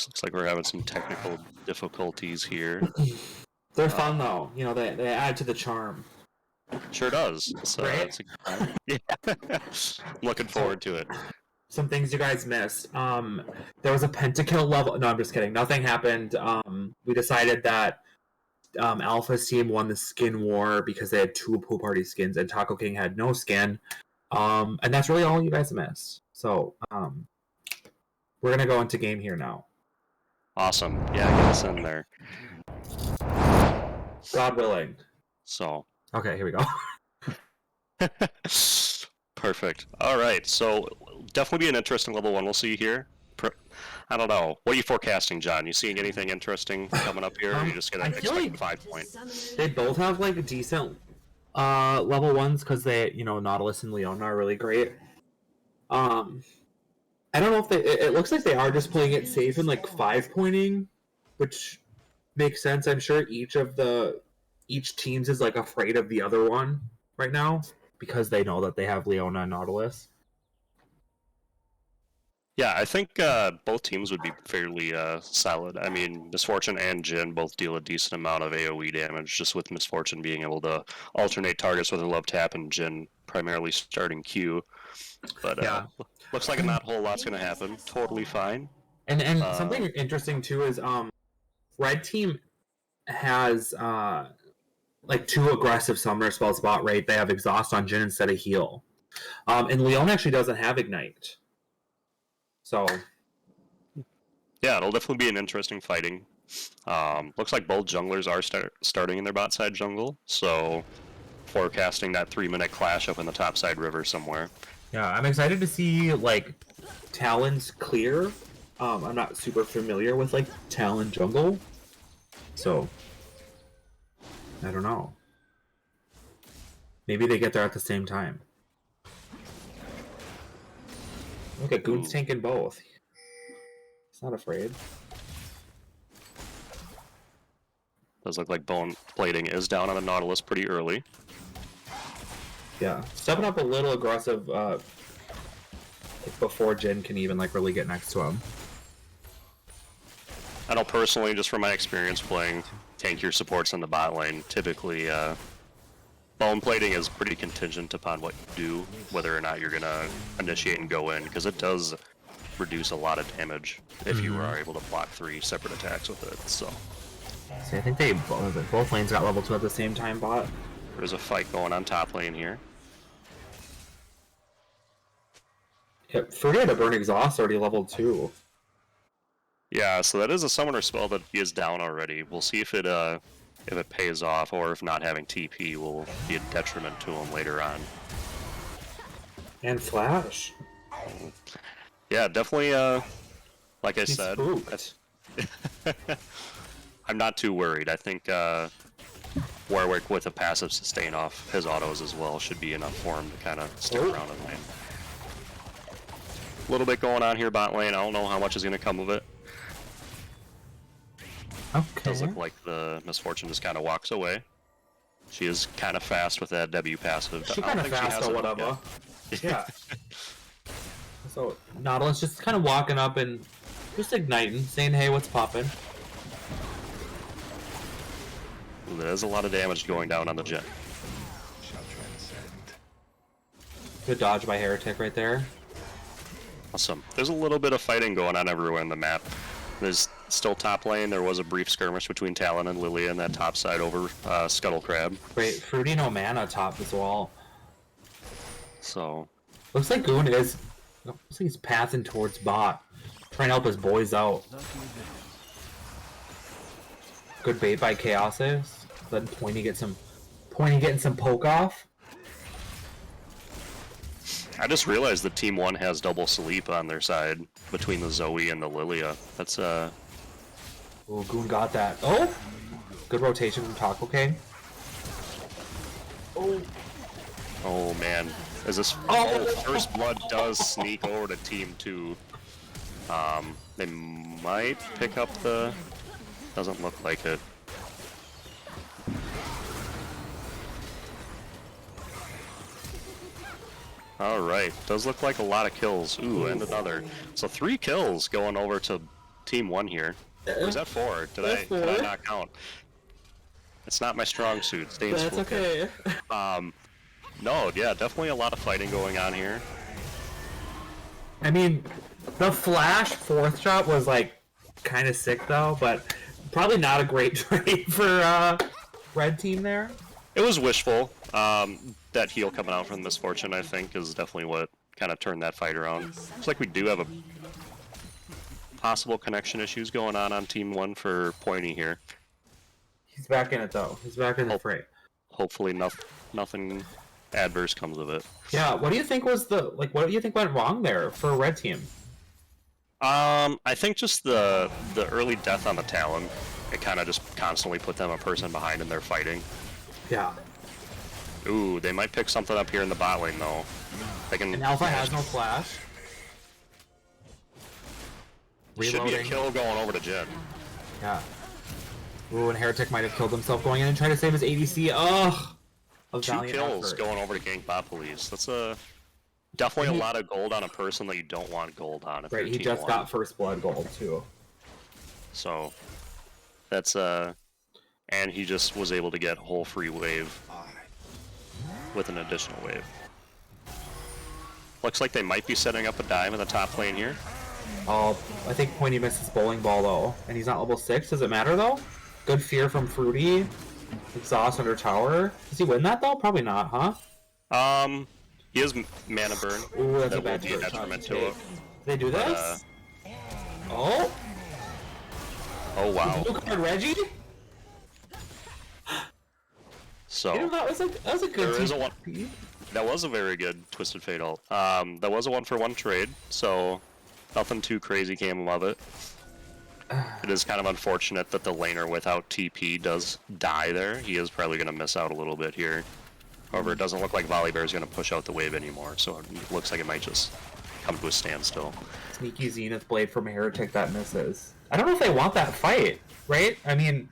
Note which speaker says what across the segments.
Speaker 1: Looks like we're having some technical difficulties here.
Speaker 2: They're fun though. You know, they add to the charm.
Speaker 1: Sure does. So
Speaker 2: Right?
Speaker 1: yeah. Looking forward to it.
Speaker 2: Some things you guys missed. There was a pentakill level. No, I'm just kidding. Nothing happened. We decided that Alpha's team won the skin war because they had 2 pool party skins and Taco King had no skin. And that's really all you guys missed. So we're gonna go into game here now.
Speaker 1: Awesome. Yeah, get us in there.
Speaker 2: God willing.
Speaker 1: So.
Speaker 2: Okay, here we go.
Speaker 1: Perfect. All right. So definitely be an interesting level 1 we'll see here. I don't know. What are you forecasting, John? You seeing anything interesting coming up here? Or are you just gonna expect like 5 point?
Speaker 2: They both have like decent level 1s because they, you know, Nautilus and Leona are really great. I don't know if it looks like they are just playing it safe and like 5-pointing, which makes sense. I'm sure each teams is like afraid of the other one right now because they know that they have Leona and Nautilus.
Speaker 1: Yeah, I think both teams would be fairly solid. I mean, Misfortune and Jin both deal a decent amount of AoE damage, just with Misfortune being able to alternate targets with a love tap and Jin primarily starting Q. But
Speaker 2: Yeah.
Speaker 1: looks like not a whole lot's going to happen. Totally fine.
Speaker 2: And something interesting too is Red Team has like 2 aggressive summoner spells bot rate. They have Exhaust on Jin instead of Heal. And Leon actually doesn't have Ignite. So
Speaker 1: yeah, it'll definitely be an interesting fighting. Looks like both junglers are starting in their bot side jungle, so forecasting that 3-minute clash up in the top side river somewhere.
Speaker 2: yeah, I'm excited to see like Talon's clear. I'm not super familiar with like Talon jungle, so I don't know. Maybe they get there at the same time. Look at Goon's tanking both. He's not afraid.
Speaker 1: Does look like bone plating is down on the Nautilus pretty early.
Speaker 2: Yeah, stepping up a little aggressive before Jin can even like really get next to him.
Speaker 1: I know personally, just from my experience playing tankier supports in the bot lane, typically bone plating is pretty contingent upon what you do, whether or not you're gonna initiate and go in, because it does reduce a lot of damage if you are able to block 3 separate attacks with it. So
Speaker 2: I think they both lanes got level 2 at the same time. Bot.
Speaker 1: There's a fight going on top lane here.
Speaker 2: Yeah, Fruity had a burn exhaust already level 2.
Speaker 1: Yeah, so that is a summoner spell that is down already. We'll see if it pays off, or if not having TP will be a detriment to him later on.
Speaker 2: And Flash.
Speaker 1: Yeah, definitely. Like I
Speaker 2: He's
Speaker 1: said,
Speaker 2: spooked.
Speaker 1: I'm not too worried. I think Warwick with a passive sustain off his autos as well should be enough for him to kind of stick around in lane. A little bit going on here bot lane. I don't know how much is going to come of it.
Speaker 2: Okay.
Speaker 1: Does look like the Misfortune just kind of walks away. She is kind of fast with that W passive.
Speaker 2: She kind of fast or whatever. Yeah. So Nautilus just kind of walking up and just igniting, saying, "Hey, what's poppin'?"
Speaker 1: There's a lot of damage going down on the Jin.
Speaker 2: Good dodge by Heretic right there.
Speaker 1: Awesome. There's a little bit of fighting going on everywhere in the map. There's still top lane. There was a brief skirmish between Talon and Lilia in that top side over Scuttle Crab.
Speaker 2: Wait, Fruity no mana top as well.
Speaker 1: So
Speaker 2: Looks like Goon is. Looks like he's passing towards bot, trying to help his boys out. Good bait by Chaoses. Then Pointy getting some poke off.
Speaker 1: I just realized that Team 1 has double sleep on their side between the Zoe and the Lilia. That's
Speaker 2: Oh, Goon got that. Oh! Good rotation from Taco King.
Speaker 1: Oh man. Is this First Blood does sneak over to Team 2. They might pick up the... Doesn't look like it. Alright, does look like a lot of kills. Ooh, and another. So 3 kills going over to Team 1 here. Or is that 4? Did
Speaker 2: That's
Speaker 1: I
Speaker 2: 4.
Speaker 1: not count? It's not my strong suit. Stains
Speaker 2: That's
Speaker 1: Fluke.
Speaker 2: okay.
Speaker 1: No, yeah, definitely a lot of fighting going on here.
Speaker 2: I mean, the flash 4th shot was like kind of sick though, but probably not a great trade for red team there.
Speaker 1: It was wishful. That heal coming out from Misfortune, I think, is definitely what kind of turned that fight around. Looks like we do have a possible connection issues going on Team 1 for Pointy here.
Speaker 2: He's back in it though. He's back in the fray.
Speaker 1: Hopefully nothing adverse comes of it.
Speaker 2: Yeah, what do you think was what do you think went wrong there for red team?
Speaker 1: I think just the early death on the Talon, it kind of just constantly put them a person behind in their fighting.
Speaker 2: Yeah.
Speaker 1: Ooh, they might pick something up here in the bot lane though. They can.
Speaker 2: And Alpha has no flash.
Speaker 1: Should be a kill going over to Jin.
Speaker 2: Yeah. Ooh, and Heretic might have killed himself going in and trying to save his ADC. Ugh.
Speaker 1: 2 kills going over to gank bot police. That's definitely a lot of gold on a person that you don't want gold on. If
Speaker 2: right,
Speaker 1: you're
Speaker 2: he
Speaker 1: Team
Speaker 2: just
Speaker 1: 1.
Speaker 2: got first blood gold too.
Speaker 1: So that's and he just was able to get whole free wave with an additional wave. Looks like they might be setting up a dive in the top lane here.
Speaker 2: Oh, I think Pointy missed his bowling ball though, and he's not level 6. Does it matter though? Good fear from Fruity. Exhaust under tower. Does he win that though? Probably not, huh?
Speaker 1: He has mana burn.
Speaker 2: Ooh, that's
Speaker 1: that
Speaker 2: a bad
Speaker 1: will be a
Speaker 2: shot
Speaker 1: detriment
Speaker 2: to
Speaker 1: to
Speaker 2: take.
Speaker 1: it.
Speaker 2: They do this? Oh!
Speaker 1: Oh wow.
Speaker 2: Blue card Reggie?
Speaker 1: So
Speaker 2: You know, that was a good
Speaker 1: there is a
Speaker 2: team.
Speaker 1: one. That was a very good Twisted Fate ult. That was a 1-for-1 trade, so nothing too crazy came of it. It is kind of unfortunate that the laner without TP does die there. He is probably going to miss out a little bit here. However, it doesn't look like Volibear is going to push out the wave anymore, so it looks like it might just come to a standstill.
Speaker 2: Sneaky Zenith Blade from Heretic that misses. I don't know if they want that fight, right? I mean,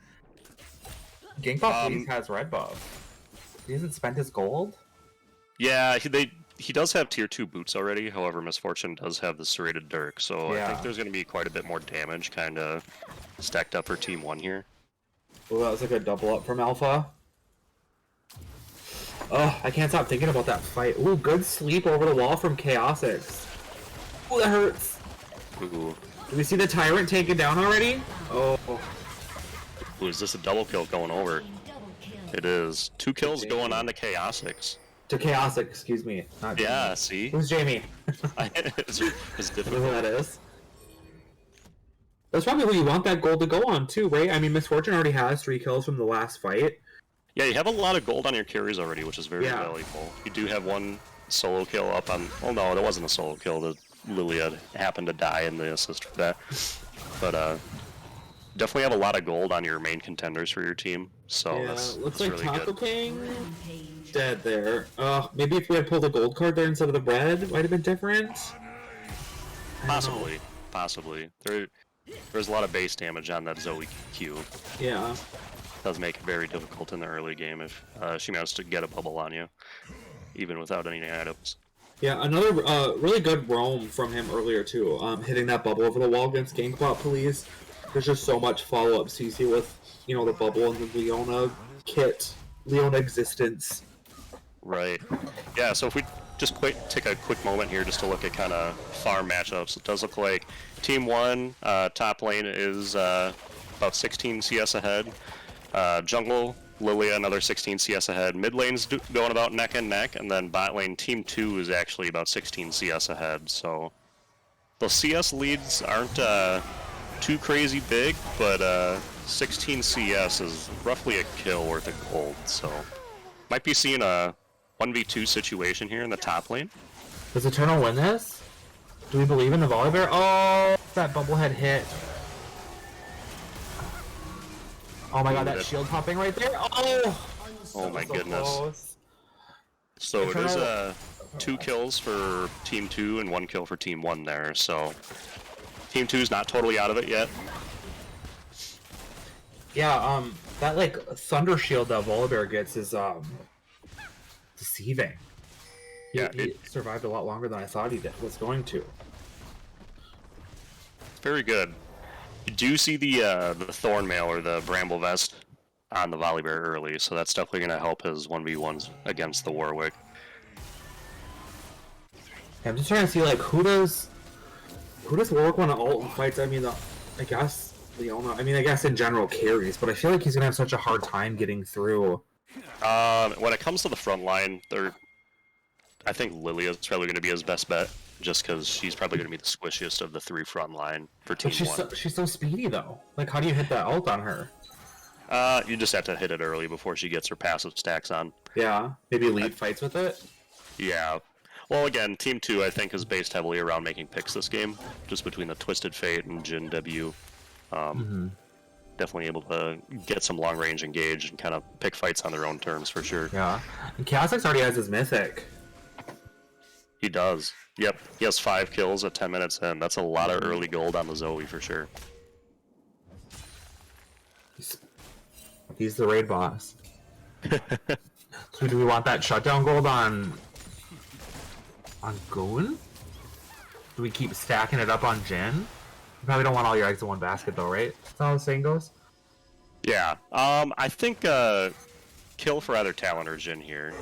Speaker 2: Gangbot Please has red buff. He hasn't spent his gold?
Speaker 1: Yeah, he does have tier 2 boots already. However, Misfortune does have the serrated Dirk, so I think there's going to be quite a bit more damage kind of stacked up for Team 1 here.
Speaker 2: Oh, that was a good double up from Alpha. Oh, I can't stop thinking about that fight. Ooh, good sleep over the wall from Chaosix. Oh, that hurts.
Speaker 1: Ooh.
Speaker 2: Do we see the Tyrant taken down already? Oh.
Speaker 1: Ooh, is this a double kill going over? It is. 2 kills going on to Chaosix.
Speaker 2: To Chaosic, excuse me. Not Jamie.
Speaker 1: Yeah, see?
Speaker 2: Who's Jamie?
Speaker 1: it's
Speaker 2: I
Speaker 1: difficult.
Speaker 2: don't know who that is. That's probably where you want that gold to go on too, right? I mean, Misfortune already has 3 kills from the last fight.
Speaker 1: Yeah, you have a lot of gold on your carries already, which is very valuable. You do have 1 solo kill up on... Oh no, that wasn't a solo kill. The Lilia happened to die in the assist for that. But definitely have a lot of gold on your main contenders for your team. So that's
Speaker 2: looks
Speaker 1: that's
Speaker 2: like
Speaker 1: really
Speaker 2: Taco
Speaker 1: good.
Speaker 2: King dead there. Maybe if we had pulled the gold card there instead of the red, it might have been different.
Speaker 1: Possibly. There's a lot of base damage on that Zoe Q.
Speaker 2: Yeah.
Speaker 1: Does make it very difficult in the early game if she manages to get a bubble on you, even without any items.
Speaker 2: Yeah, another really good roam from him earlier too. Hitting that bubble over the wall against Gangbot Police. There's just so much follow-up CC with, the bubble and the Leona kit, Leona existence.
Speaker 1: Right. Yeah, so if we just take a quick moment here just to look at kind of farm matchups, it does look like Team 1, top lane is about 16 CS ahead. Jungle, Lilia, another 16 CS ahead. Mid lane's going about neck and neck, and then bot lane Team 2 is actually about 16 CS ahead. So the CS leads aren't too crazy big, but 16 CS is roughly a kill worth of gold. So might be seeing a 1v2 situation here in the top lane.
Speaker 2: Does Eternal win this? Do we believe in the Volibear? Oh, that bubblehead hit. Oh my god, that shield popping right there. Oh
Speaker 1: my
Speaker 2: so
Speaker 1: goodness.
Speaker 2: Close.
Speaker 1: So it is 2 kills for Team 2 and 1 kill for Team 1 there. So Team 2 is not totally out of it yet.
Speaker 2: Yeah, that Thunder Shield that Volibear gets is deceiving. He survived a lot longer than I thought he was going to.
Speaker 1: Very good. You do see the Thorn Mail or the Bramble Vest on the Volibear early, so that's definitely going to help his 1v1s against the Warwick.
Speaker 2: I'm just trying to see like who does Warwick want to ult in fights? I mean, I guess Leona. I mean, I guess in general carries, but I feel like he's gonna have such a hard time getting through.
Speaker 1: When it comes to the front line, I think Lilia is probably going to be his best bet, just because she's probably going to be the squishiest of the 3 front line for Team
Speaker 2: But
Speaker 1: 1.
Speaker 2: she's so speedy though. Like, how do you hit that ult on her?
Speaker 1: You just have to hit it early before she gets her passive stacks on.
Speaker 2: Yeah, maybe lead fights with it.
Speaker 1: Yeah. Well, again, Team 2, I think, is based heavily around making picks this game, just between the Twisted Fate and Jin W. Definitely able to get some long-range engage and kind of pick fights on their own terms, for sure.
Speaker 2: Yeah, and Kha'Zix already has his mythic.
Speaker 1: He does. Yep, he has 5 kills at 10 minutes in. That's a lot of early gold on the Zoe, for sure.
Speaker 2: He's the raid boss. So do we want that shutdown gold on Goon? Do we keep stacking it up on Jin? You probably don't want all your eggs in one basket though, right? That's how the saying goes?
Speaker 1: Yeah, I think kill for either Talon or Jin here.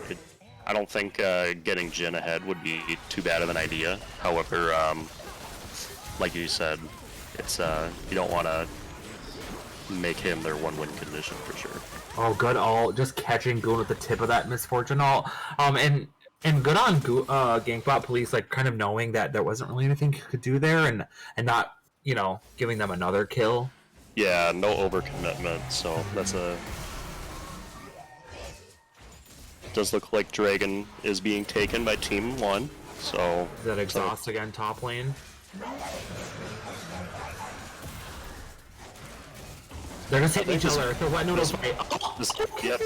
Speaker 1: I don't think getting Jin ahead would be too bad of an idea. However, like you said, it's you don't want to make him their 1-win condition for sure.
Speaker 2: Oh, good ult. Just catching Goon with the tip of that misfortune ult. And good on Gankbot Police, like kind of knowing that there wasn't really anything you could do there, and not, you know, giving them another kill.
Speaker 1: Yeah, no overcommitment. So that's a. Does look like Dragon is being taken by Team 1. So
Speaker 2: Is that exhaust again, top lane? They're just hitting each other. The wet noodles fight.
Speaker 1: Yep.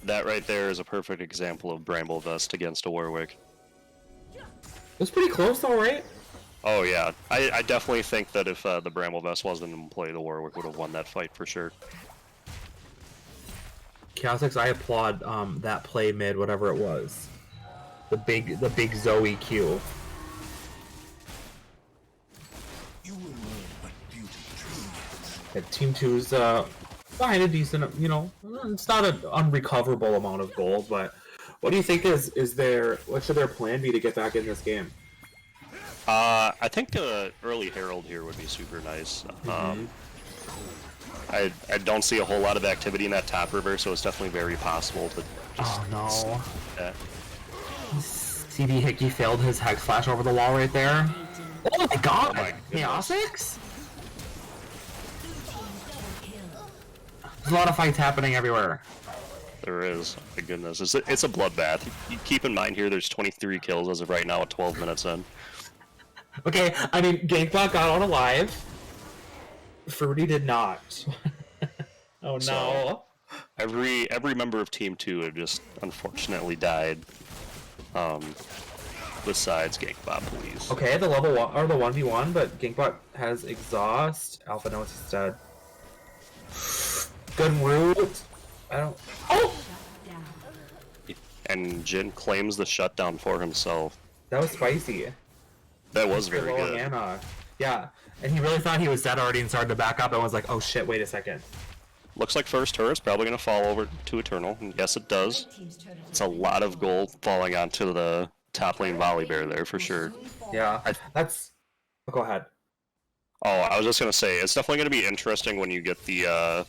Speaker 1: That right there is a perfect example of Bramble Vest against a Warwick.
Speaker 2: It was pretty close though, right?
Speaker 1: Oh yeah, I definitely think that if the Bramble Vest wasn't in play, the Warwick would have won that fight for sure.
Speaker 2: Kha'Zix, I applaud that play mid, whatever it was. The big Zoe Q. Yeah, Team 2's behind a decent, you know, it's not an unrecoverable amount of gold, but what do you think what should their plan be to get back in this game?
Speaker 1: I think early Herald here would be super nice. I don't see a whole lot of activity in that top river, so it's definitely very possible to just...
Speaker 2: Oh no.
Speaker 1: Yeah.
Speaker 2: CD Hickey failed his Hex Flash over the wall right there. Oh my god!
Speaker 1: Oh my goodness.
Speaker 2: Kha'Zix? There's a lot of fights happening everywhere.
Speaker 1: There is. Oh my goodness. It's a bloodbath. You keep in mind here there's 23 kills as of right now at 12 minutes in.
Speaker 2: Okay, I mean, Gankbot got out alive. Fruity did not. Oh no.
Speaker 1: So, every member of Team 2 have just unfortunately died. Besides Gankbot, please.
Speaker 2: Okay, the level 1 or the 1v1, but Gankbot has exhaust. Alpha knows he's dead. Good root. I don't. Oh!
Speaker 1: And Jin claims the shutdown for himself.
Speaker 2: That was spicy.
Speaker 1: That was very
Speaker 2: Low
Speaker 1: good.
Speaker 2: mana. Yeah, and he really thought he was dead already and started to back up and was like, oh shit, wait a second.
Speaker 1: Looks like first turret's probably going to fall over to Eternal. And yes, it does. It's a lot of gold falling onto the top lane Volibear there for sure.
Speaker 2: Yeah, that's... Oh, go ahead.
Speaker 1: Oh, I was just going to say, it's definitely going to be interesting when you get the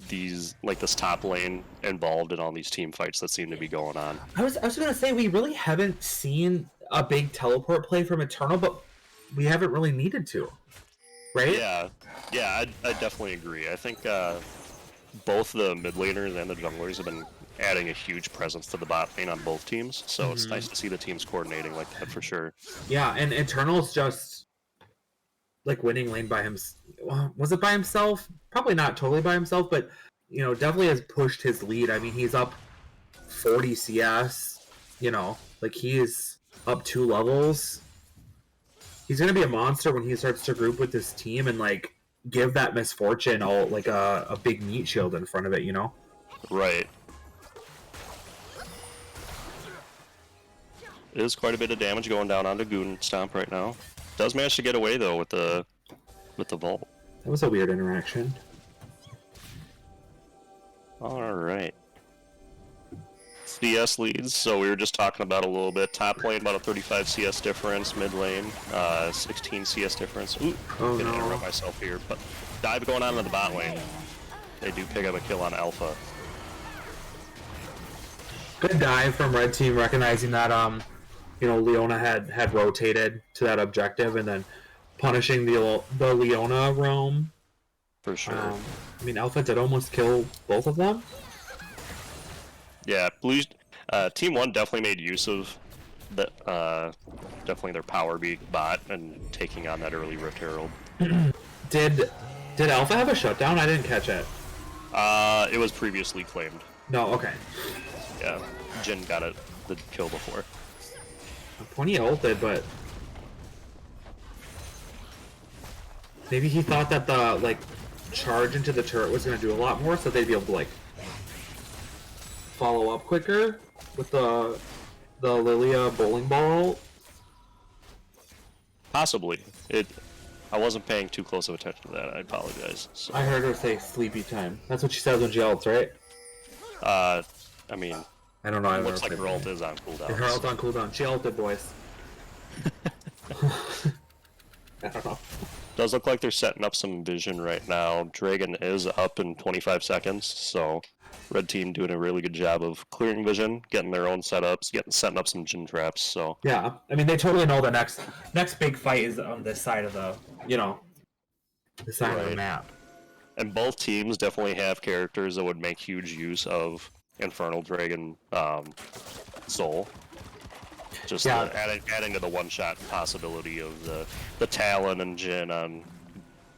Speaker 1: this top lane involved in all these team fights that seem to be going on.
Speaker 2: I was gonna say, we really haven't seen a big teleport play from Eternal, but we haven't really needed to, right?
Speaker 1: Yeah, I definitely agree. I think both the mid laners and the junglers have been adding a huge presence to the bot lane on both teams, so it's nice to see the teams coordinating like that for sure.
Speaker 2: Yeah, and Eternal's just like winning lane by himself. Was it by himself? Probably not totally by himself, but you know, definitely has pushed his lead. I mean, he's up 40 CS. You know, like he is up 2 levels. He's gonna be a monster when he starts to group with this team and like give that misfortune all like a big meat shield in front of it. You know?
Speaker 1: Right. It is quite a bit of damage going down onto Goon Stomp right now. Does manage to get away though with the with the vault.
Speaker 2: That was a weird interaction.
Speaker 1: All right. CS leads, so we were just talking about a little bit. Top lane, about a 35 CS difference. Mid lane, 16 CS difference. Ooh,
Speaker 2: Oh,
Speaker 1: gonna
Speaker 2: no.
Speaker 1: interrupt myself here, but dive going on in the bot lane. They do pick up a kill on Alpha.
Speaker 2: Good dive from red team, recognizing that Leona had rotated to that objective, and then punishing the Leona roam.
Speaker 1: For sure.
Speaker 2: I mean, Alpha did almost kill both of them.
Speaker 1: Yeah, Blue Team 1 definitely made use of the definitely their power bot and taking on that early Rift Herald.
Speaker 2: Did Alpha have a shutdown? I didn't catch it.
Speaker 1: It was previously claimed.
Speaker 2: No, okay.
Speaker 1: Yeah, Jin got the kill before.
Speaker 2: Pointy ulted, but maybe he thought that the charge into the turret was gonna do a lot more, so they'd be able to follow up quicker with the Lilia bowling ball.
Speaker 1: Possibly. I wasn't paying too close of attention to that. I apologize. So,
Speaker 2: I heard her say sleepy time. That's what she says when she ults, right?
Speaker 1: I mean,
Speaker 2: I don't know.
Speaker 1: it looks like her ult is on cooldown.
Speaker 2: Her ult on cooldown. She ulted, boys. I don't know.
Speaker 1: Does look like they're setting up some vision right now. Dragon is up in 25 seconds, so red team doing a really good job of clearing vision, getting their own setups, setting up some Jin traps. So
Speaker 2: Yeah, I mean they totally know the next big fight is on this side of the the side of the
Speaker 1: Right.
Speaker 2: map.
Speaker 1: and both teams definitely have characters that would make huge use of Infernal Dragon Soul. Just
Speaker 2: Yeah.
Speaker 1: adding to the one-shot possibility of the Talon and Jin on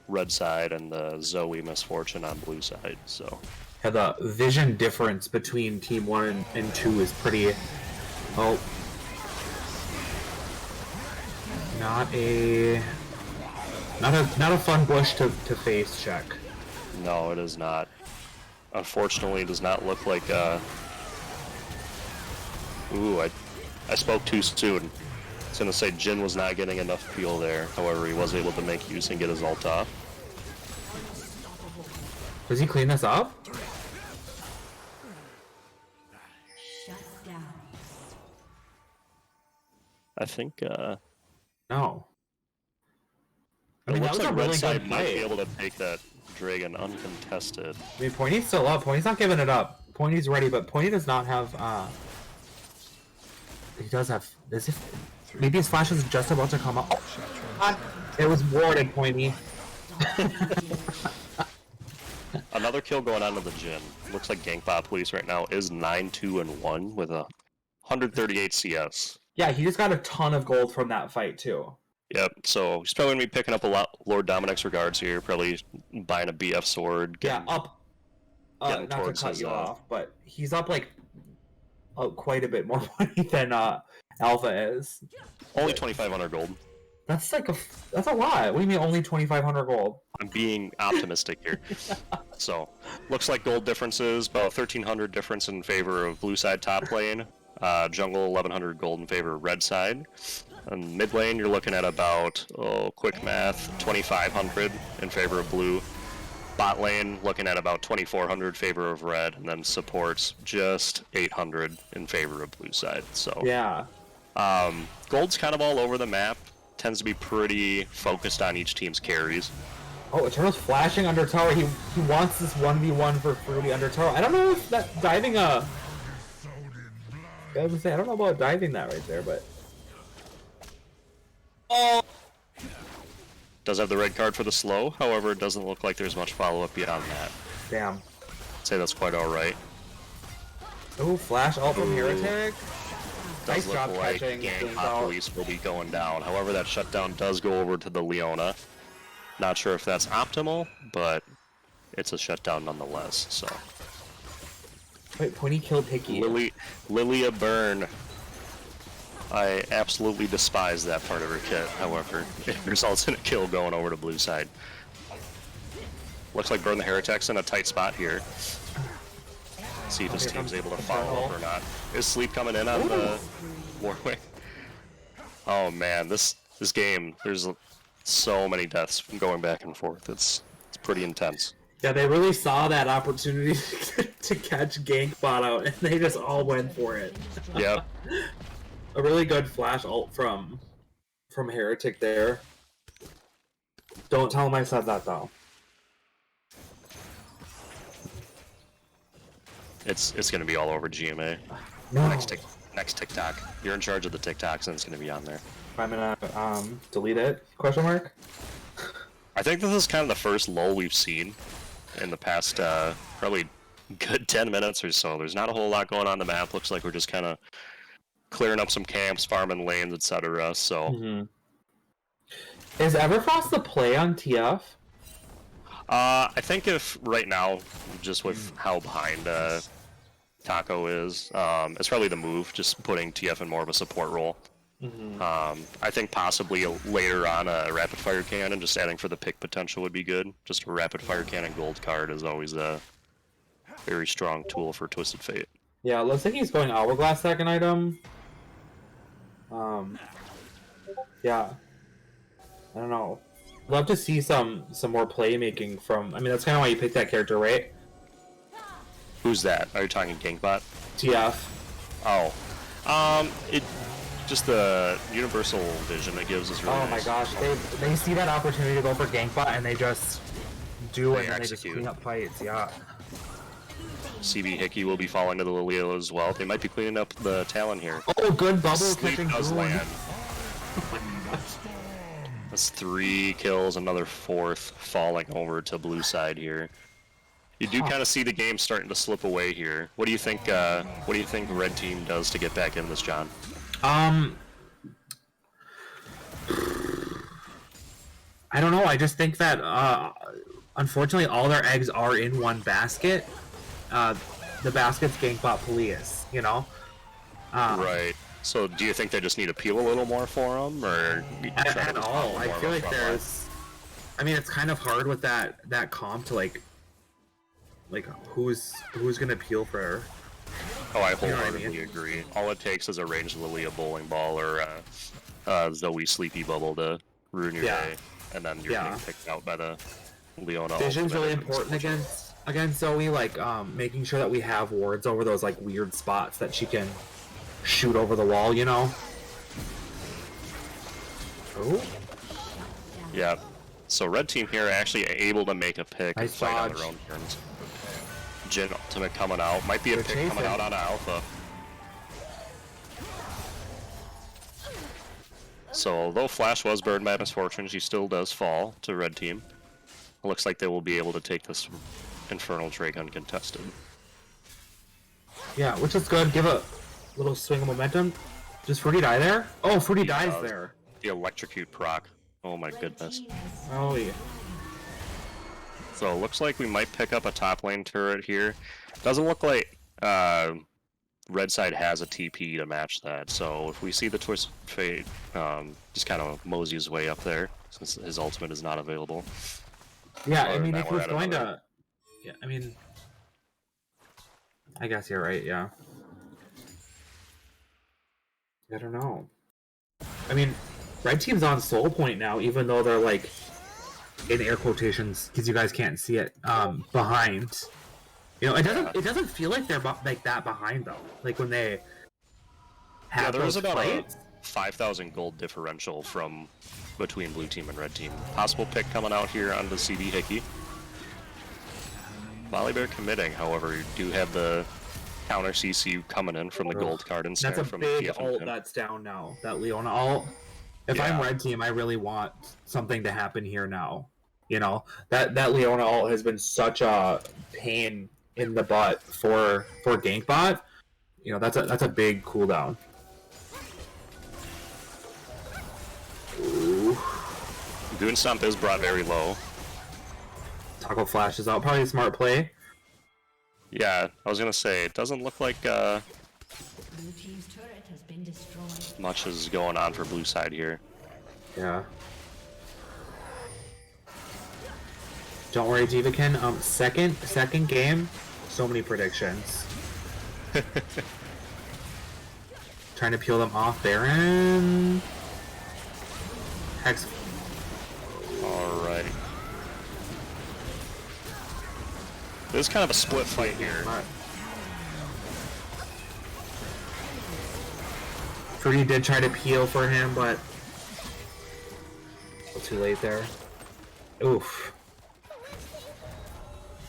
Speaker 1: red side and the Zoe Misfortune on blue side. So
Speaker 2: Yeah, the vision difference between Team 1 and 2 is pretty... Oh. Not a fun bush to face check.
Speaker 1: no, it is not. Unfortunately, it does not look like. Ooh, I spoke too soon. I was gonna say Jin was not getting enough peel there. However, he was able to make use and get his ult off.
Speaker 2: Does he clean this up?
Speaker 3: Shut down.
Speaker 1: I think
Speaker 2: No. I
Speaker 1: it
Speaker 2: mean, that
Speaker 1: looks
Speaker 2: was
Speaker 1: like
Speaker 2: a
Speaker 1: red
Speaker 2: really
Speaker 1: side
Speaker 2: good
Speaker 1: might be
Speaker 2: fight.
Speaker 1: able to take that dragon uncontested.
Speaker 2: I mean, Pointy's still up. Pointy's not giving it up. Pointy's ready, but Pointy does not have, he does have... Maybe his flash is just about to come up. It was warded, Pointy.
Speaker 1: Another kill going on to the Jin. Looks like Gankbot Police right now is 9-2-1 with a 138 CS.
Speaker 2: Yeah, he just got a ton of gold from that fight, too.
Speaker 1: Yep, so he's probably going to be picking up a lot Lord Dominic's regards here, probably buying a BF sword.
Speaker 2: Yeah,
Speaker 1: Getting,
Speaker 2: up.
Speaker 1: getting
Speaker 2: Not to
Speaker 1: towards
Speaker 2: cut
Speaker 1: his,
Speaker 2: you off, but he's up, quite a bit more money than Alpha is.
Speaker 1: only 2,500 gold.
Speaker 2: That's that's a lot. What do you mean only 2,500 gold?
Speaker 1: I'm being optimistic here. So, looks like gold differences, about 1,300 difference in favor of blue side top lane. Jungle 1,100 gold in favor of red side. And mid lane, you're looking at about, quick math, 2,500 in favor of blue. Bot lane, looking at about 2,400 in favor of red, and then supports just 800 in favor of blue side. So,
Speaker 2: Yeah.
Speaker 1: gold's kind of all over the map. Tends to be pretty focused on each team's carries.
Speaker 2: Oh, Eternal's flashing under tower. He wants this 1v1 for Fruity under tower. I don't know if that diving I was gonna say, I don't know about diving that right there, but... Oh!
Speaker 1: Does have the red card for the slow, however, it doesn't look like there's much follow-up beyond that.
Speaker 2: Damn.
Speaker 1: I'd say that's quite alright.
Speaker 2: Oh, flash ult from
Speaker 1: Ooh.
Speaker 2: Heretic.
Speaker 1: Does
Speaker 2: Nice
Speaker 1: look
Speaker 2: job
Speaker 1: like
Speaker 2: catching.
Speaker 1: Gang Pop Police will be going down. However, that shutdown does go over to the Leona. Not sure if that's optimal, but it's a shutdown nonetheless, so.
Speaker 2: Wait, Pointy killed Hickey.
Speaker 1: Lilia Burn. I absolutely despise that part of her kit, however, it results in a kill going over to blue side. Looks like Burn the Heretic's in a tight spot here. See if his
Speaker 2: Here
Speaker 1: team's
Speaker 2: comes
Speaker 1: able to
Speaker 2: the
Speaker 1: follow
Speaker 2: turtle.
Speaker 1: up or not. Is Sleep coming in on the Warwick? Oh man, this game, there's so many deaths from going back and forth. It's pretty intense.
Speaker 2: Yeah, they really saw that opportunity to catch Gankbot out, and they just all went for it.
Speaker 1: Yep.
Speaker 2: A really good flash ult from Heretic there. Don't tell him I said that though.
Speaker 1: It's gonna be all over GMA.
Speaker 2: No.
Speaker 1: Next TikTok. You're in charge of the TikToks, and it's gonna be on there.
Speaker 2: I'm gonna delete it? Question mark.
Speaker 1: I think this is kind of the first lull we've seen in the past probably good 10 minutes or so. There's not a whole lot going on the map. Looks like we're just kind of clearing up some camps, farming lanes, etc. So,
Speaker 2: Is Everfrost the play on TF?
Speaker 1: I think if right now, just with how behind Taco is, it's probably the move, just putting TF in more of a support role. I think possibly later on a rapid fire cannon, just adding for the pick potential would be good. Just a rapid fire cannon gold card is always a very strong tool for Twisted Fate.
Speaker 2: Yeah, it looks like he's going Hourglass second item. Yeah. I don't know. Love to see some more playmaking from. I mean, that's kind of why you picked that character, right?
Speaker 1: Who's that? Are you talking Gankbot?
Speaker 2: TF.
Speaker 1: Oh, it just the universal vision it gives is really
Speaker 2: Oh my
Speaker 1: nice.
Speaker 2: gosh, they see that opportunity to go for Gankbot and they just do it,
Speaker 1: They
Speaker 2: and they just
Speaker 1: execute.
Speaker 2: clean up fights. Yeah.
Speaker 1: CB Hickey will be falling to the Lilia as well. They might be cleaning up the Talon here.
Speaker 2: Oh, good bubble
Speaker 1: Sleep
Speaker 2: catching
Speaker 1: does
Speaker 2: Boone.
Speaker 1: land. That's 3 kills, another 4th falling over to blue side here. You do kind of see the game starting to slip away here. What do you think? What do you think Red Team does to get back in this, John?
Speaker 2: I don't know. I just think that unfortunately all their eggs are in one basket. The basket's Gankbot Polius, you know.
Speaker 1: Right. So do you think they just need to peel a little more for them, or
Speaker 2: At all? I feel like there's. I mean, it's kind of hard with that comp to like who's gonna peel for her.
Speaker 1: Oh, I
Speaker 2: You know what I
Speaker 1: wholeheartedly
Speaker 2: mean?
Speaker 1: agree. All it takes is a ranged Lilia bowling ball or Zoe Sleepy Bubble to ruin your
Speaker 2: Yeah.
Speaker 1: day, and then you're getting picked out by the Leona.
Speaker 2: Vision's really
Speaker 1: ultimate.
Speaker 2: important against Zoe, like making sure that we have wards over those like weird spots that she can shoot over the wall, you know. Oh,
Speaker 1: Yeah. So red team here are actually able to make a pick and
Speaker 2: Nice
Speaker 1: fight on
Speaker 2: dodge.
Speaker 1: their own terms. Jin ultimate coming out. Might be a
Speaker 2: They're
Speaker 1: pick coming
Speaker 2: chasing.
Speaker 1: out on Alpha. So although Flash was burned by misfortune, she still does fall to red team. It looks like they will be able to take this Infernal Drake uncontested.
Speaker 2: yeah, which is good. Give a little swing of momentum. Does Fruity die there? Oh, Fruity dies
Speaker 1: does.
Speaker 2: there.
Speaker 1: The electrocute proc. Oh my goodness.
Speaker 2: Oh yeah.
Speaker 1: So it looks like we might pick up a top lane turret here. Doesn't look like red side has a TP to match that. So if we see the Twisted Fate just kind of mosey his way up there, since his ultimate is not available.
Speaker 2: Yeah, I
Speaker 1: Other
Speaker 2: mean,
Speaker 1: than
Speaker 2: if
Speaker 1: that,
Speaker 2: we're
Speaker 1: we're at
Speaker 2: going
Speaker 1: another-
Speaker 2: to, yeah, I mean, I guess you're right. Yeah. I don't know. I mean, red team's on soul point now, even though they're like in air quotations because you guys can't see it behind. You know, it doesn't feel like they're like that behind though. Like when they have
Speaker 1: Yeah, there was
Speaker 2: those
Speaker 1: about
Speaker 2: fights.
Speaker 1: a 5,000 gold differential from between blue team and red team. Possible pick coming out here onto CB Hickey. Volibear committing, however, you do have the counter CC coming in from the gold card and
Speaker 2: That's a
Speaker 1: from
Speaker 2: big
Speaker 1: TF and
Speaker 2: ult
Speaker 1: Pin.
Speaker 2: that's down now. That Leona ult. If I'm
Speaker 1: Yeah.
Speaker 2: red team, I really want something to happen here now. You know, that Leona ult has been such a pain in the butt for Gankbot. You know, that's a big cooldown. Ooh.
Speaker 1: Goon Stomp is brought very low.
Speaker 2: Taco Flash is out. Probably a smart play.
Speaker 1: Yeah, I was gonna say, it doesn't look like
Speaker 3: Blue team's turret has been destroyed.
Speaker 1: much is going on for blue side here.
Speaker 2: Yeah. Don't worry, Divakin. Second game. So many predictions. Trying to peel them off Baron. Hex.
Speaker 1: This is kind of a split fight here.
Speaker 2: Alright. Fruity did try to peel for him, but too late there. Oof.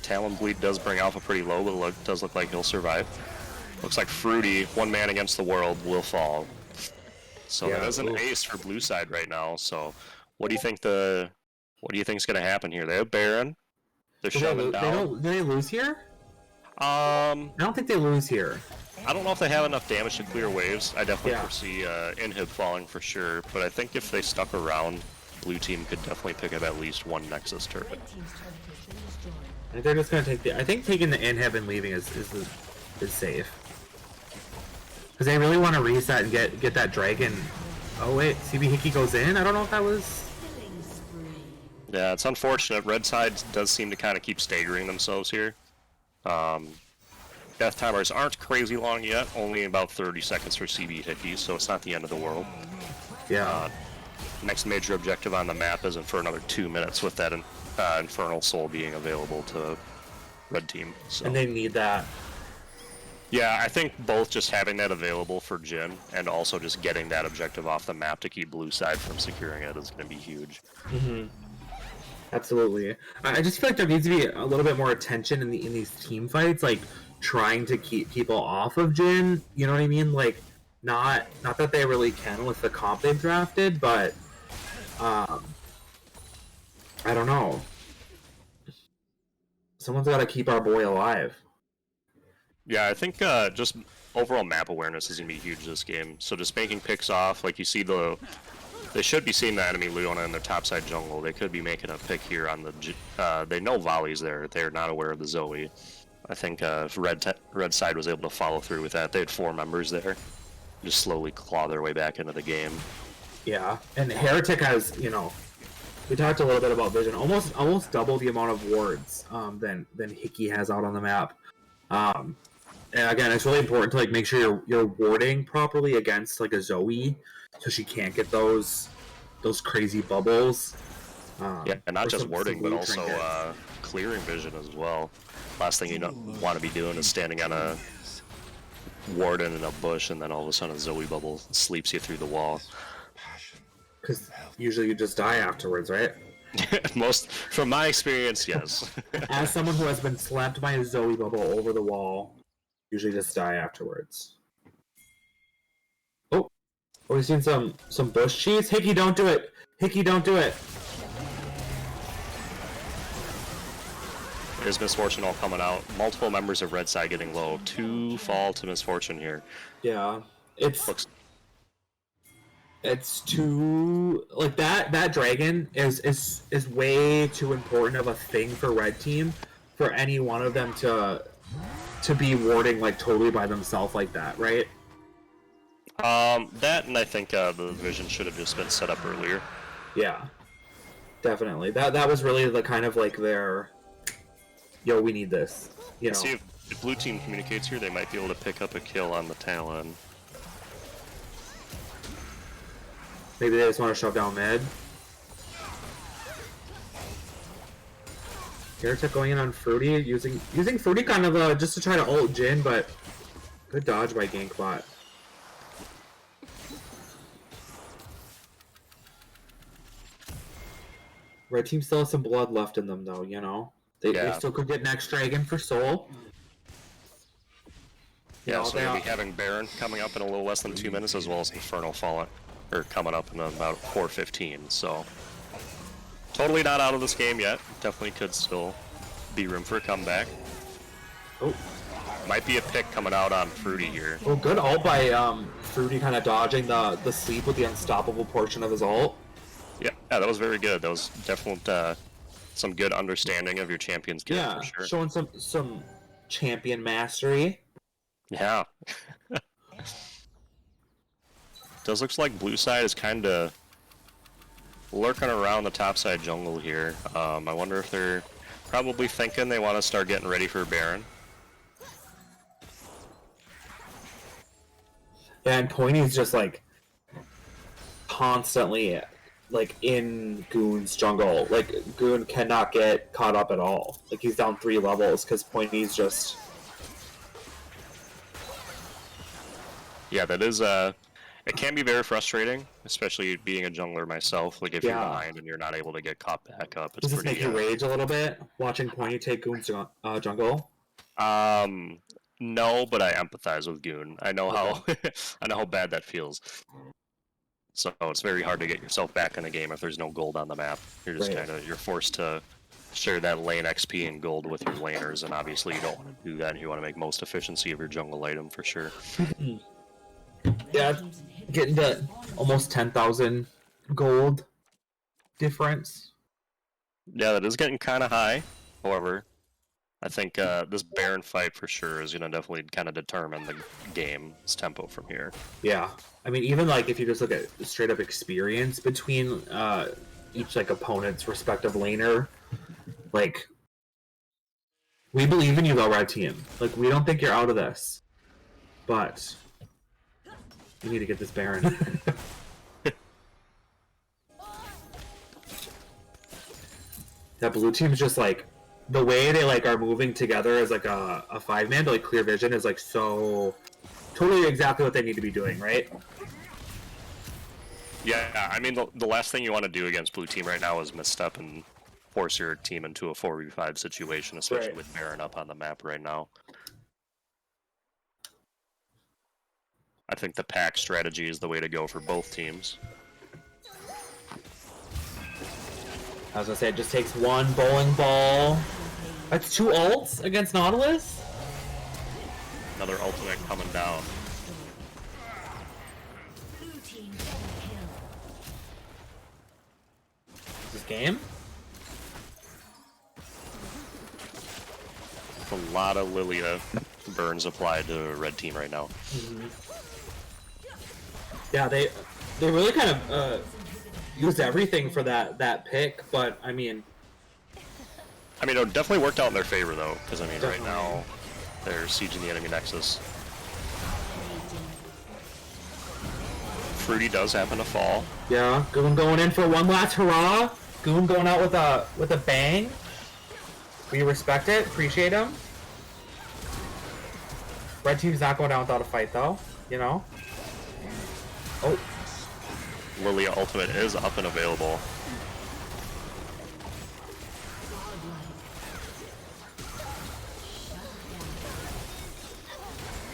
Speaker 1: Talon Bleed does bring Alpha pretty low, but it does look like he'll survive. Looks like Fruity, one man against the world, will fall. So
Speaker 2: Yeah,
Speaker 1: that is an
Speaker 2: oof.
Speaker 1: ace for blue side right now. So what do you think is going to happen here? They have Baron. They're shoving down.
Speaker 2: Do they lose here?
Speaker 1: I
Speaker 2: don't think they lose here.
Speaker 1: don't know if they have enough damage to clear waves. I definitely
Speaker 2: Yeah.
Speaker 1: foresee Inhib falling for sure, but I think if they stuck around, blue team could definitely pick up at least one Nexus turret.
Speaker 3: Red team's turret has been destroyed.
Speaker 2: I think they're just gonna take the. I think taking the inhib and leaving is safe. Because they really want to reset and get that dragon. Oh wait, CB Hickey goes in. I don't know if that was.
Speaker 3: Killing spree.
Speaker 1: Yeah, it's unfortunate. Red side does seem to kind of keep staggering themselves here. Death timers aren't crazy long yet, only about 30 seconds for CB Hickey, so it's not the end of the world.
Speaker 2: Yeah.
Speaker 1: Next major objective on the map isn't for another 2 minutes with that Infernal Soul being available to Red Team. So.
Speaker 2: And they need that.
Speaker 1: Yeah, I think both just having that available for Jhin and also just getting that objective off the map to keep blue side from securing it is going to be huge.
Speaker 2: Absolutely. I just feel like there needs to be a little bit more attention in these team fights, like trying to keep people off of Jhin. You know what I mean? Like, not that they really can with the comp they've drafted, but I don't know. Someone's got to keep our boy alive.
Speaker 1: Yeah, I think just overall map awareness is going to be huge this game. So just making picks off, like you see they should be seeing the enemy Leona in their topside jungle. They could be making a pick here on the, they know Volley's there. They're not aware of the Zoe. I think if red side was able to follow through with that. They had 4 members there. Just slowly claw their way back into the game.
Speaker 2: Yeah, and Heretic has, you know, we talked a little bit about vision, almost double the amount of wards than Hickey has out on the map. And again, it's really important to like make sure you're warding properly against like a Zoe, so she can't get those crazy bubbles.
Speaker 1: Yeah, and not
Speaker 2: or
Speaker 1: just
Speaker 2: some
Speaker 1: warding, but
Speaker 2: blue
Speaker 1: also
Speaker 2: trinkets.
Speaker 1: clearing vision as well. Last thing you want to be doing is standing on a warden in a bush, and then all of a sudden a Zoe bubble sleeps you through the wall.
Speaker 2: Because usually you just die afterwards, right?
Speaker 1: From my experience, yes.
Speaker 2: As someone who has been slapped by a Zoe bubble over the wall, usually just die afterwards. Oh, we've seen some bush cheese. Hickey, don't do it. Hickey, don't do it.
Speaker 1: There's Misfortune all coming out. Multiple members of Red Side getting low. 2 fall to Misfortune here.
Speaker 2: Yeah, it's
Speaker 1: Looks
Speaker 2: too like that dragon is way too important of a thing for red team for any one of them to be warding like totally by themselves like that, right?
Speaker 1: that, and I think the vision should have just been set up earlier.
Speaker 2: Yeah, definitely. That was really the kind of like their, yo, we need this. You know.
Speaker 1: See if blue team communicates here, they might be able to pick up a kill on the Talon.
Speaker 2: Maybe they just want to shove down mid. Heretic going in on Fruity, using Fruity kind of just to try to ult Jhin, but good dodge by Gankbot. Red team still has some blood left in them though, you know? They still could get next dragon for soul.
Speaker 1: Yeah,
Speaker 2: No,
Speaker 1: so
Speaker 2: they
Speaker 1: we'll
Speaker 2: are-
Speaker 1: be having Baron coming up in a little less than 2 minutes, as well as Infernal falling, or coming up in about 4:15. So totally not out of this game yet. Definitely could still be room for a comeback.
Speaker 2: Oh.
Speaker 1: Might be a pick coming out on Fruity here.
Speaker 2: Well, good ult by Fruity kind of dodging the sleep with the unstoppable portion of his ult.
Speaker 1: Yeah, that was very good. That was definitely some good understanding of your champion's kit
Speaker 2: Yeah,
Speaker 1: for sure.
Speaker 2: showing some champion mastery.
Speaker 1: Yeah. Does looks like blue side is kind of lurking around the top side jungle here. I wonder if they're probably thinking they want to start getting ready for Baron.
Speaker 2: Yeah, and Pointy's just like constantly like in Goon's jungle. Like Goon cannot get caught up at all. Like he's down 3 levels because Pointy's just
Speaker 1: Yeah, that is it can be very frustrating, especially being a jungler myself. Like if you're
Speaker 2: Yeah.
Speaker 1: behind and you're not able to get caught back up, it's
Speaker 2: does this
Speaker 1: pretty.
Speaker 2: make you rage a little bit watching Pointy take Goon's jungle?
Speaker 1: No, but I empathize with Goon. I know how I know how bad that feels. So it's very hard to get yourself back in the game if there's no gold on the map. You're just
Speaker 2: Right.
Speaker 1: you're forced to share that lane XP and gold with your laners, and obviously you don't want to do that. You want to make most efficiency of your jungle item for sure.
Speaker 2: Yeah,
Speaker 3: Team's inhibitor
Speaker 2: getting to almost 10,000 gold difference.
Speaker 1: Yeah, that is getting kind of high. However, I think this Baron fight for sure is going to definitely kind of determine the game's tempo from here.
Speaker 2: Yeah, I mean, even like if you just look at straight up experience between each like opponent's respective laner, like we believe in you, though, Red Team. Like we don't think you're out of this, but you need to get this Baron. That blue team's just like the way they like are moving together as like a 5-man to like clear vision is like so totally exactly what they need to be doing, right?
Speaker 1: Yeah, I mean, the last thing you want to do against blue team right now is misstep and force your team into a 4v5 situation, especially
Speaker 2: Right.
Speaker 1: with Baron up on the map right now. I think the pack strategy is the way to go for both teams.
Speaker 2: I was gonna say it just takes one bowling ball. That's 2 ults against Nautilus?
Speaker 1: Another ultimate coming down.
Speaker 3: blue team double kill.
Speaker 2: This game?
Speaker 1: A lot of Lilia burns applied to red team right now.
Speaker 2: Yeah, they really kind of used everything for that pick, but I mean,
Speaker 1: I mean, it definitely worked out in their favor though, because I mean, right
Speaker 2: Definitely.
Speaker 1: now they're sieging the enemy nexus. Fruity does happen to fall.
Speaker 2: yeah, Goon going in for one last hurrah. Goon going out with a bang. We respect it, appreciate him. Red team's not going down without a fight though, you know. Oh,
Speaker 1: Lilia ultimate is up and available.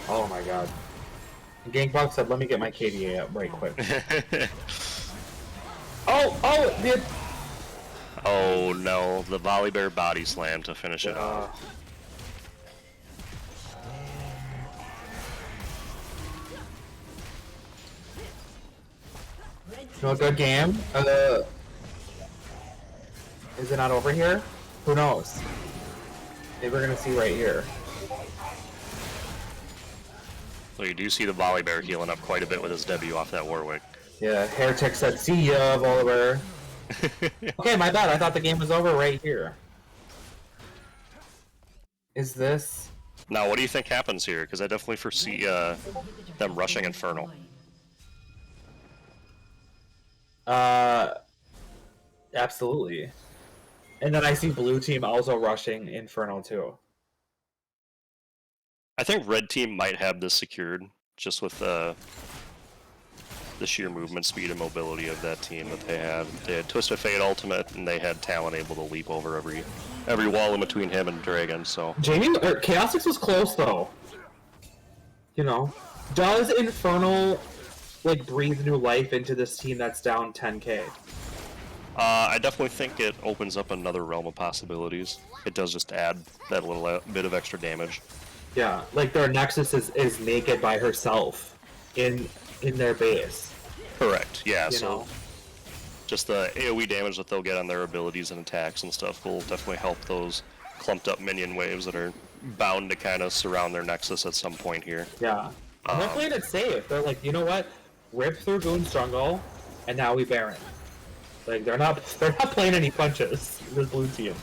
Speaker 2: oh my god. Gangplank said, "Let me get my KDA up right quick." The
Speaker 1: Oh no, the Volibear body slam to finish it off.
Speaker 2: no good game. Is it not over here? Who knows? Maybe we're gonna see right here.
Speaker 1: So you do see the Volibear healing up quite a bit with his debut off that Warwick.
Speaker 2: Yeah, Heretic said, "See ya, Volibear." Okay, my bad. I thought the game was over right here. Is this?
Speaker 1: Now, what do you think happens here? Because I definitely foresee them rushing Infernal.
Speaker 2: Absolutely. And then I see blue team also rushing Inferno too.
Speaker 1: I think red team might have this secured, just with the sheer movement speed and mobility of that team that they had. They had Twisted Fate ultimate, and they had Talon able to leap over every wall in between him and Dragon. So
Speaker 2: Jamie or Chaosix was close though. You know, does Infernal like breathe new life into this team that's down 10k?
Speaker 1: I definitely think it opens up another realm of possibilities. It does just add that little bit of extra damage.
Speaker 2: Yeah, like their Nexus is naked by herself in their base.
Speaker 1: Correct. Yeah.
Speaker 2: You
Speaker 1: So
Speaker 2: know,
Speaker 1: just the AoE damage that they'll get on their abilities and attacks and stuff will definitely help those clumped up minion waves that are bound to kind of surround their Nexus at some point here.
Speaker 2: yeah. And they're playing it safe. They're like, you know what? Rip through Goon's jungle, and now we Baron. Like they're not playing any punches. This blue team.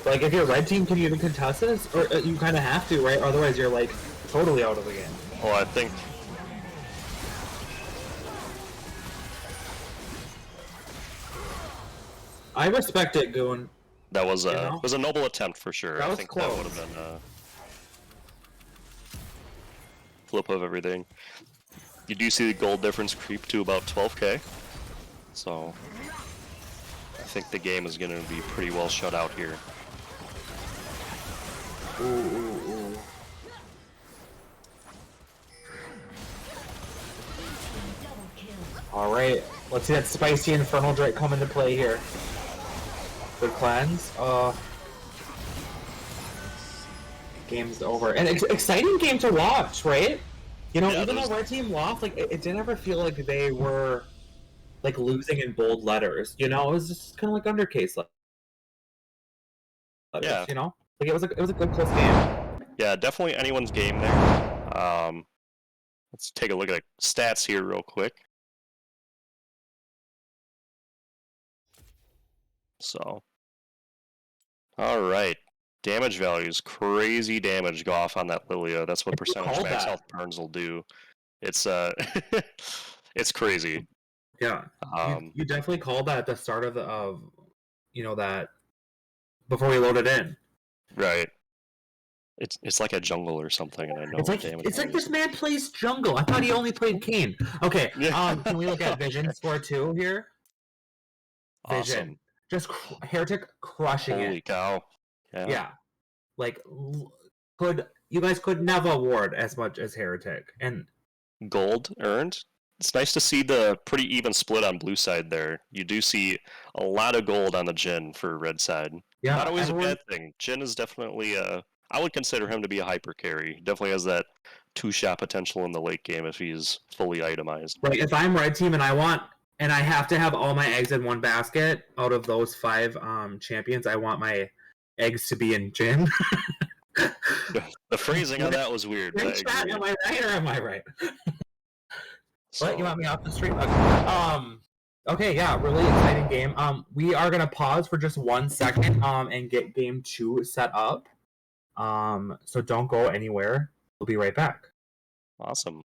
Speaker 2: Like if you're red team, can you even contest this? Or you kind of have to, right? Otherwise, you're like totally out of the game.
Speaker 1: Well, I think
Speaker 2: I respect it, Goon.
Speaker 1: That was
Speaker 2: You know?
Speaker 1: was a noble attempt for sure.
Speaker 2: That
Speaker 1: I
Speaker 2: was
Speaker 1: think
Speaker 2: close.
Speaker 1: that would have been a flip of everything. You do see the gold difference creep to about 12k, so I think the game is going to be pretty well shut out here.
Speaker 2: Ooh, ooh, ooh.
Speaker 3: Double kill.
Speaker 2: All right, let's see that spicy Infernal Drake come into play here. Good cleanse. Game's over, and exciting game to watch, right? You know,
Speaker 1: Yeah,
Speaker 2: even
Speaker 1: those-
Speaker 2: though Red Team lost, like it didn't ever feel like they were like losing in bold letters. You know, it was just kind of like undercase letters.
Speaker 1: Yeah.
Speaker 2: You know, like it was a good close game.
Speaker 1: Yeah, definitely anyone's game there. Let's take a look at the stats here real quick. So, all right. Damage values, crazy damage go off on that Lilia. That's what
Speaker 2: You
Speaker 1: percentage
Speaker 2: called
Speaker 1: max
Speaker 2: that.
Speaker 1: health burns will do. It's it's crazy.
Speaker 2: Yeah, you definitely called that at the start of you know, that before we loaded in.
Speaker 1: Right. It's like a jungle or something, and I know
Speaker 2: It's like
Speaker 1: damage
Speaker 2: this
Speaker 1: values.
Speaker 2: man plays jungle. I thought he only played Kane. Okay,
Speaker 1: Yeah.
Speaker 2: can we look at Vision score 2 here? Vision,
Speaker 1: Awesome.
Speaker 2: just Heretic crushing
Speaker 1: Holy
Speaker 2: it.
Speaker 1: cow.
Speaker 2: Yeah, like you guys could never award as much as Heretic, and
Speaker 1: Gold earned. It's nice to see the pretty even split on blue side there. You do see a lot of gold on the Jhin for red side.
Speaker 2: yeah,
Speaker 1: Not always
Speaker 2: everyone-
Speaker 1: a bad thing. Jhin is definitely I would consider him to be a hyper carry. Definitely has that 2-shot potential in the late game if he's fully itemized.
Speaker 2: Like if I'm Red Team and I have to have all my eggs in one basket out of those 5 champions, I want my eggs to be in Jhin.
Speaker 1: The phrasing on that was weird. But I
Speaker 2: Chat,
Speaker 1: agree.
Speaker 2: am I right or am I right? What, you
Speaker 1: So,
Speaker 2: want me off the stream? Okay. Okay, yeah, really exciting game. We are gonna pause for just 1 second and get game 2 set up. So don't go anywhere. We'll be right back.
Speaker 1: awesome.